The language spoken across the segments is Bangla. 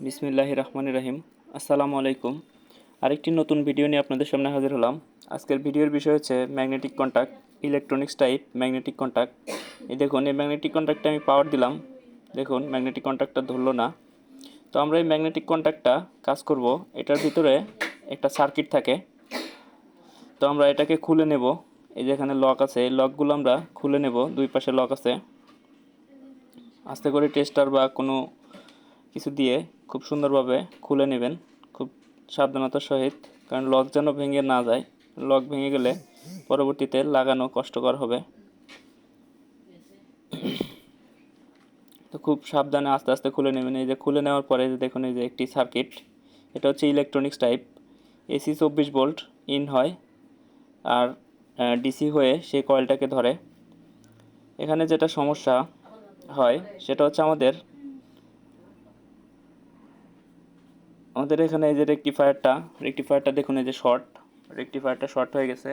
বিসমিল্লাহির রহমানির রহিম। আসসালামু আলাইকুম। আরেকটি নতুন ভিডিও নিয়ে আপনাদের সামনে হাজির হলাম। আজকের ভিডিওর বিষয় হচ্ছে magnetic contact, electronics type magnetic contact. এই দেখুন, এই ম্যাগনেটিক কন্ট্যাক্টে আমি পাওয়ার দিলাম, দেখুন ম্যাগনেটিক কন্ট্যাক্টটা ধরলো না। তো আমরা এই ম্যাগনেটিক কন্ট্যাক্টটা কাজ করব, এটার ভিতরে একটা সার্কিট থাকে। তো আমরা এটাকে খুলে নেব। এই যে এখানে লক আছে, এই লকগুলো আমরা খুলে নেব, দুই পাশে লক আছে। আস্তে করে টেস্টার বা কোনো কিছু দিয়ে খুব সুন্দরভাবে খুলে নেবেন, খুব সাবধানতার সহিত, কারণ লক যেন ভেঙে না যায়। লক ভেঙে গেলে পরবর্তীতে লাগানো কষ্টকর হবে। তো খুব সাবধানে আস্তে আস্তে খুলে নেবেন। এই যে খুলে নেওয়ার পরে দেখুন, এই যে একটি সার্কিট, এটা হচ্ছে electronics type. AC 24 volt in হয় আর ডিসি হয়ে সেই কয়েলটাকে ধরে। এখানে যেটা সমস্যা হয় সেটা হচ্ছে আমাদের এখানে এই যে রেকটিফায়ারটা দেখুন, এই যে রেকটিফায়ারটা শর্ট হয়ে গেছে।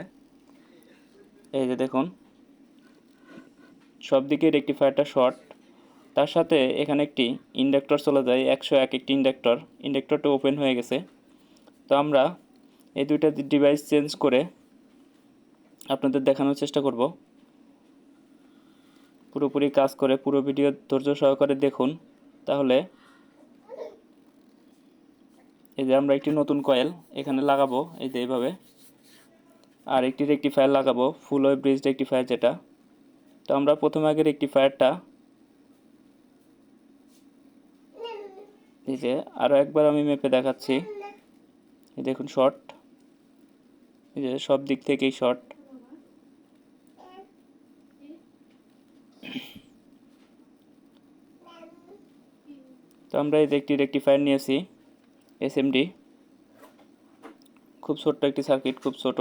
এই যে দেখুন, সব দিকে রেকটিফায়ারটা শর্ট। তার সাথে এখানে একটি ইন্ডাক্টর চলে যায়, 101 একটি ইন্ডাক্টরটা ওপেন হয়ে গেছে। তো আমরা এই দুইটা ডিভাইস চেঞ্জ করে আপনাদের দেখানোর চেষ্টা করব। পুরোপুরি কাজ করে পুরো ভিডিও ধৈর্য সহকারে দেখুন, তাহলে এই যে আমরা একটি নতুন কয়েল এখানে লাগাবো, এই যে এইভাবে। আর একটি রেকটিফায়ার লাগাবো, ফুল ওয়েভ ব্রিজ রেকটিফায়ার যেটা। তো আমরা প্রথমে আগে রেকটিফায়ারটা, এই যে আরও একবার আমি মেপে দেখাচ্ছি। এই দেখুন শর্ট, এই যে সব দিক থেকেই শর্ট। তো আমরা এই যে একটি রেকটিফায়ার নিয়েছি, এসএমডি, খুব ছোট্ট একটি সার্কিট, খুব ছোট।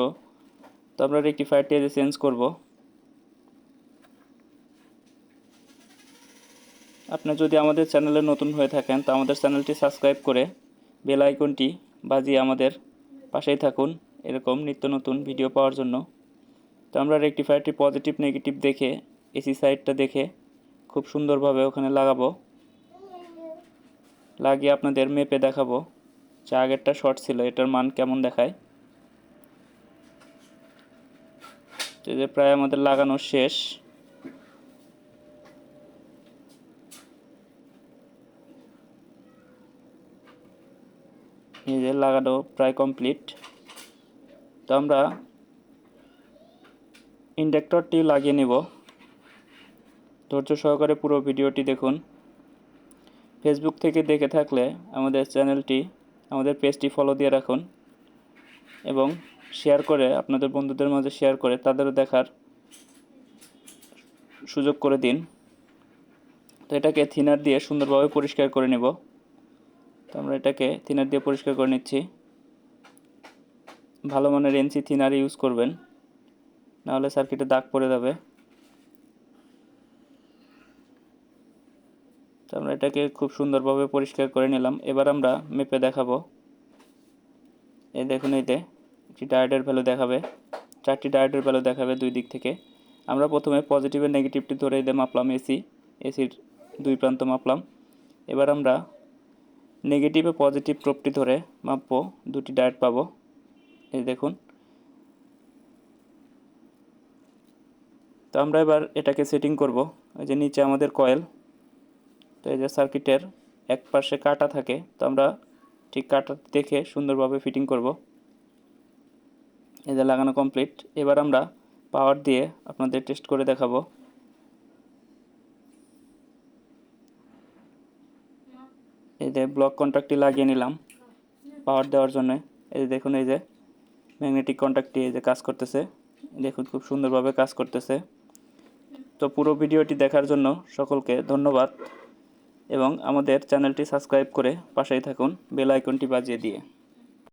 তো আমরা রেকটিফায়ারটি যে চেঞ্জ করব। আপনি যদি আমাদের চ্যানেলে নতুন হয়ে থাকেন তো আমাদের চ্যানেলটি সাবস্ক্রাইব করে বেল আইকনটি বাজিয়ে আমাদের পাশেই থাকুন, এরকম নিত্য নতুন ভিডিও পাওয়ার জন্য। তো আমরা রেকটিফায়ারটি পজিটিভ নেগেটিভ দেখে, এসি সাইডটা দেখে খুব সুন্দরভাবে ওখানে লাগাবো। লাগিয়ে আপনাদের মেপে দেখাবো যে আগেরটা শর্ট ছিল, এটার মান কেমন দেখায়। তো যে প্রায় আমাদের লাগানো শেষ। এই যে লাগানো প্রায় কমপ্লিট। তো আমরা ইন্ডাক্টরটি লাগিয়ে নেব। ধৈর্য সহকারে পুরো ভিডিওটি দেখুন। ফেসবুক থেকে দেখে থাকলে আমাদের চ্যানেলটি, আমাদের পেজটি ফলো দিয়ে রাখুন এবং শেয়ার করে আপনাদের বন্ধুদের মাঝে শেয়ার করে তাদেরও দেখার সুযোগ করে দিন। তো এটাকে থিনার দিয়ে সুন্দরভাবে পরিষ্কার করে নেব। তো আমরা এটাকে থিনার দিয়ে পরিষ্কার করে নিচ্ছি। ভালো মানের এনসি থিনার ইউজ করবেন, নাহলে সার্কিটে দাগ পড়ে যাবে। তো আমরা এটাকে খুব সুন্দরভাবে পরিষ্কার করে নিলাম। এবার আমরা মেপে দেখাবো। এই দেখুন, এইতে একটি ডায়োডের ভ্যালু দেখাবে, 4টি ডায়োডের ভ্যালু দেখাবে দুই দিক থেকে। আমরা প্রথমে পজিটিভের নেগেটিভটি ধরে দিয়ে মাপলাম, এসির দুই প্রান্ত মাপলাম। এবার আমরা নেগেটিভে পজিটিভ প্রোবটি ধরে মাপবো, দুটি ডায়োড পাবো। এই দেখুন। তো আমরা এবার এটাকে সেটিং করব। এই যে নিচে আমাদের কয়েল, তো এই যে সার্কিটের এক পাশে কাটা থাকে, তো আমরা ঠিক কাটা দেখে সুন্দরভাবে ফিটিং করব। এই যে লাগানো কমপ্লিট। এবার আমরা পাওয়ার দিয়ে আপনাদের টেস্ট করে দেখাবো। এই যে ব্লক কন্ট্যাক্টটি লাগিয়ে নিলাম পাওয়ার দেওয়ার জন্য। এই যে দেখুন, এই যে ম্যাগনেটিক কন্ট্যাক্টটি এই যে কাজ করতেছে, দেখুন খুব সুন্দরভাবে কাজ করতেছে। তো পুরো ভিডিওটি দেখার জন্য সকলকে ধন্যবাদ এবং আমাদের চ্যানেলটি সাবস্ক্রাইব করে পাশেই থাকুন বেল আইকনটি বাজিয়ে দিয়ে।